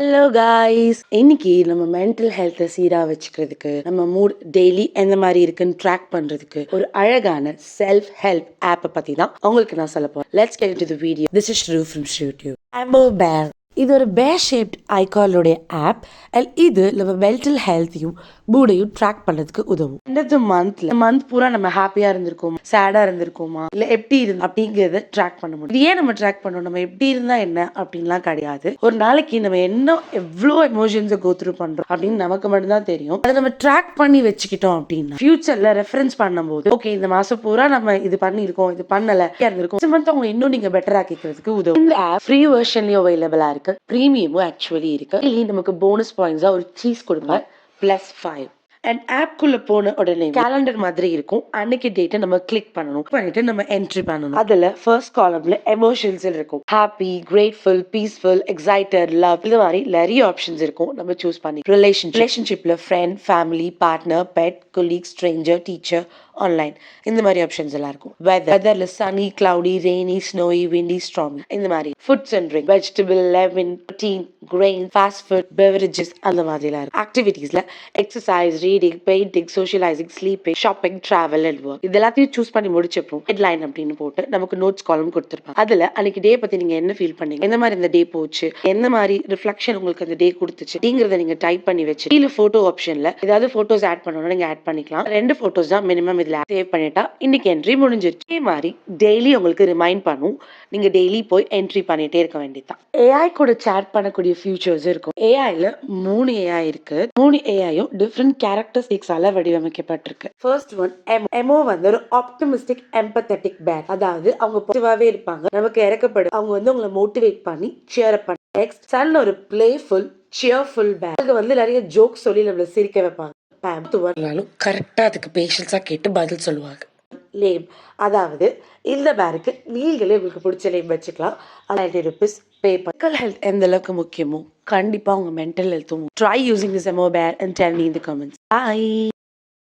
Hello guys, இன்னைக்கு நம்ம mental ஹெல்த்தை சீராக வச்சுக்கிறதுக்கு நம்ம மூட் டெய்லி எந்த மாதிரி இருக்குன்னு ட்ராக் பண்றதுக்கு ஒரு அழகான செல்ஃப் ஹெல்ப் ஆப்பை பத்தி தான் உங்களுக்கு நான் சொல்ல போறேன். Let's get into the video. This is Shru from YouTube. ஆம்போ பேர் இது ஒரு பேர் ஷேப்ட் ஐகானுடைய ஆப். இது நம்ம மென்டல் ஹெல்த்தையும் மூடையும் ட்ராக் பண்ணுறதுக்கு உதவும். இந்த மந்த் பூரா நம்ம ஹாப்பியாக இருந்திருக்கோமா, சேடாக இருந்திருக்கோமா, இல்லை எப்படி இருந்து அப்படிங்கிறத ட்ராக் பண்ண முடியும். இது ஏன் நம்ம ட்ராக் பண்ணணும்? நம்ம எப்படி இருந்தால் என்ன அப்படின்லாம் கிடையாது. ஒரு நாளைக்கு நம்ம என்ன எவ்வளோ எமோஷன்ஸை கோ த்ரூ பண்ணுறோம் அப்படின்னு நமக்கு மட்டும்தான் தெரியும். அதை நம்ம ட்ராக் பண்ணி வச்சுக்கிட்டோம் அப்படின்னா ஃபியூச்சரில் ரெஃபரன்ஸ் பண்ணும்போது ஓகே இந்த மாதம் பூரா நம்ம இது பண்ணியிருக்கோம், இது பண்ணலை இருந்திருக்கும், இந்த மந்த் அவங்க இன்னும் நீங்கள் பெட்டர் ஆக்கிக்கிறதுக்கு உதவும். இந்த ஆப் ஃப்ரீ வெர்ஷன்லேயும் அவைலபிளாக இருக்கு, ப்ரீமியமும் ஆக்சுவலி இருக்கு. இல்லை நமக்கு போனஸ் பாயிண்ட்ஸாக ஒரு சீஸ் கொடுப்பார் +5. அண்ட் ஆப்குள்ள போன உடனே கேலண்டர் மாதிரி இருக்கும். அன்னைக்கு டேட்டை நம்ம கிளிக் பண்ணிட்டு நம்ம என்ட்ரி பண்ணணும். அதுல ஃபர்ஸ்ட் காலம்ல எமோஷன்ஸ் இருக்கும். Happy, grateful, peaceful, excited, love, இது மாதிரி நிறைய ஆப்ஷன்ஸ் இருக்கும். நம்ம சூஸ் பண்ணி ரிலேஷன்ஷிப்ல friend, family, partner, pet, colleague, stranger, teacher, online, இந்த மாதிரி ஆப்ஷன்ஸ் எல்லாம் இருக்கும். வெதர்ல sunny, cloudy, rainy, snowy, windy, stormy, இந்த மாதிரி foods and drink, vegetable, lemon, protein, grain, fast food, beverages, அந்த மாதிரிலாம் இருக்கும். ஆக்டிவிட்டீஸ்ல exercise, reading, painting, socialising, sleeping, shopping, travel and work, இது எல்லாத்தையும் சூஸ் பண்ணி முடிச்சப்போ ஹெட்லைன் அப்படின்னு போட்டு நமக்கு நோட்ஸ் காலம் கொடுத்துருப்பாங்க. அதுல அன்னைக்கு டே பத்தி நீங்க என்ன ஃபீல் பண்ணீங்க, எந்த மாதிரி இந்த டே போச்சு, எந்த மாதிரி ரிஃப்ளெக்ஷன் உங்களுக்கு அந்த டே கொடுத்துச்சு அப்படிங்கறத நீங்க டைப் பண்ணி வச்சு கீழே போட்டோ ஆப்ஷன்ல ஏதாவது போட்டோஸ் ஆட் பண்ணணும், நீங்க ஆட் பண்ணிக்கலாம். 2 போட்டோஸ் தான் மினிமம் இதுல சேவ் பண்ணிட்டா இன்னைக்கு என்ட்ரி முடிஞ்சிருச்சு. இதே மாதிரி டெய்லி உங்களுக்கு ரிமைண்ட் பண்ணும். நீங்க டெய்லி போய் என்ட்ரி பண்ணிட்டே இருக்க வேண்டியதுதான். ஏஐ கூட சேட் பண்ணக்கூடிய ஃபியூச்சர்ஸ் இருக்கும். ஏஐல 3 ஏஐ இருக்கு. 3 ஏஐயும் டிஃப்ரெண்ட் கேரக்டரிஸ்டிக்ஸால வடிவமைக்கப்பட்டிருக்கு. ஃபர்ஸ்ட் ஒன் எமோ வந்து ஒரு ஆப்டிமிஸ்டிக் எம்பத்தட்டிக் பேர், அதாவது அவங்க பாசிட்டிவாவே இருப்பாங்க, நமக்கு இறக்கப்படும், அவங்க வந்து உங்களை மோட்டிவேட் பண்ணி சியர் அப் பண்ணி. நெக்ஸ்ட் சன் ஒரு பிளேஃபுல் சியர்ஃபுல் பேர், அவங்க வந்து நிறைய ஜோக் சொல்லி நம்மளை சிரிக்க வைப்பாங்க. கரெக்டா அதுக்கு பேஷன்ஸா கேட்டு பதில் சொல்லுவாங்க. லேம், அதாவது இந்த பேருக்கு நீங்களே உங்களுக்கு பிடிச்ச லேம் வச்சுக்கலாம். ₹90 பே பண்ண. மென்டல் ஹெல்த் எந்த அளவுக்கு முக்கியமோ கண்டிப்பா உங்க மென்டல் ஹெல்த்தும் try using this emo pair and tell me in the comments. By.